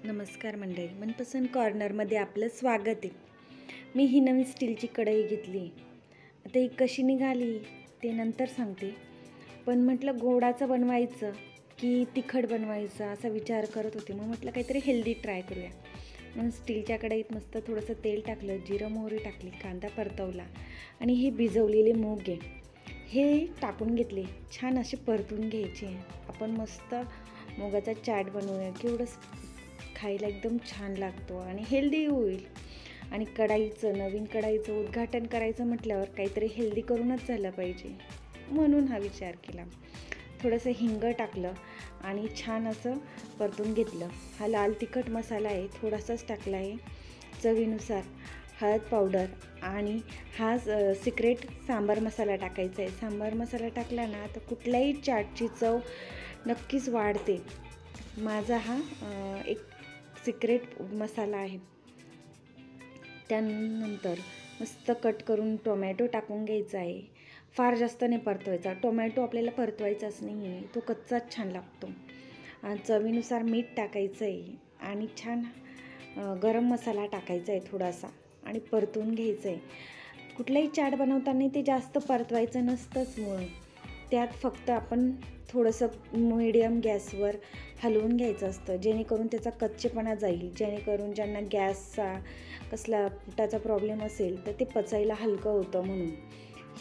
नमस्कार मंडळी, मनपसंत कॉर्नरमध्ये आपलं स्वागत आहे. मी ही नवीन स्टीलची कढई घेतली. आता ही कशी निघाली ते नंतर सांगते. पण म्हटलं गोडाचं बनवायचं की तिखट बनवायचं असा विचार करत होते. मग म्हटलं काहीतरी हेल्दी ट्राय करूया. म्हणून स्टीलच्या कढईत मस्त थोडंसं तेल टाकलं, जिरं मोहरी टाकली, कांदा परतवला आणि हे भिजवलेले मूग आहे हे टाकून घेतले. छान असे परतून घ्यायचे. आपण मस्त मुगाचा चाट बनवूया. केवढं खायला एकदम छान लागतो आणि हेल्दी होईल. आणि नवीन कढाईचं उद्घाटन करायचं म्हटल्यावर काहीतरी हेल्दी करूनच झालं पाहिजे, म्हणून हा विचार केला. थोडंसं हिंग टाकलं आणि छान असं परतून घेतलं. हा लाल तिखट मसाला आहे, थोडासाच टाकला आहे. चवीनुसार हळद पावडर आणि हा सिक्रेट सांबार मसाला टाकायचा आहे. सांबार मसाला टाकला ना तर कुठल्याही चाटची चव नक्कीच वाढते. माझा हा एक सिक्रेट मसाला आहे. त्यानंतर मस्त कट करून टोमॅटो टाकून घ्यायचा आहे. फार जास्त नाही परतवायचा. टोमॅटो आपल्याला परतवायचाच नाही आहे, तो कच्चाच छान लागतो. चवीनुसार मीठ टाकायचं आहे आणि छान गरम मसाला टाकायचा आहे थोडासा आणि परतून घ्यायचं आहे. कुठलाही चाट बनवताना ते जास्त परतवायचं नसतंच मुळं. त्यात फक्त आपण थोडंसं मीडियम गॅसवर हलवून घ्यायचं असतं, जेणेकरून त्याचा कच्चेपणा जाईल. जेणेकरून ज्यांना गॅसचा कसला पोटाचा प्रॉब्लेम असेल तर ते पचायला हलकं होतं. म्हणून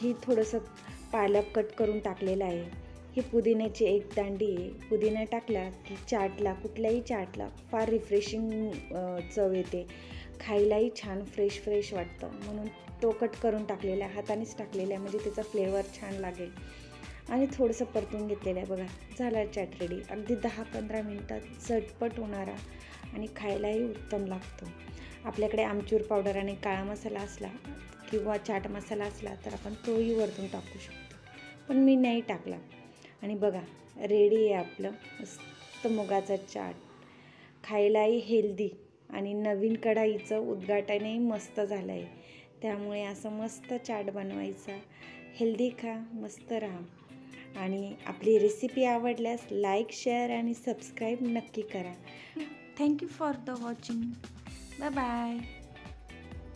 ही थोडंसं पालक कट करून टाकलेलं आहे. ही पुदिन्याची एक दांडी आहे. पुदिना टाकला की चाटला, कुठल्याही चाटला फार रिफ्रेशिंग चव येते. खायलाही छान फ्रेश वाटतं. म्हणून तो कट करून टाकलेला आहे, हातानेच टाकलेला आहे, म्हणजे त्याचा फ्लेवर छान लागेल. आणि थोडंसं परतून घेतलेलं आहे. बघा, झाला चाट रेडी. अगदी 10-15 मिनटात झटपट होणारा आणि खायलाही उत्तम लागतो. आपल्याकडे आमचूर पावडर आणि काळा मसाला असला किंवा चाट मसाला असला तर आपण तोही वरतून टाकू शकतो, पण मी नाही टाकला. आणि बघा, रेडी आहे आपलं मस्त मुगाचा चाट. खायलाही हेल्दी आणि नवीन कढाईचं उद्घाटनही मस्त झालं आहे. त्यामुळे असं मस्त चाट बनवायचा. हेल्दी खा, मस्त राहा. आणि आपली रेसिपी आवडल्यास लाईक, शेअर आणि सबस्क्राईब नक्की करा. Thank you for the watching. Bye bye.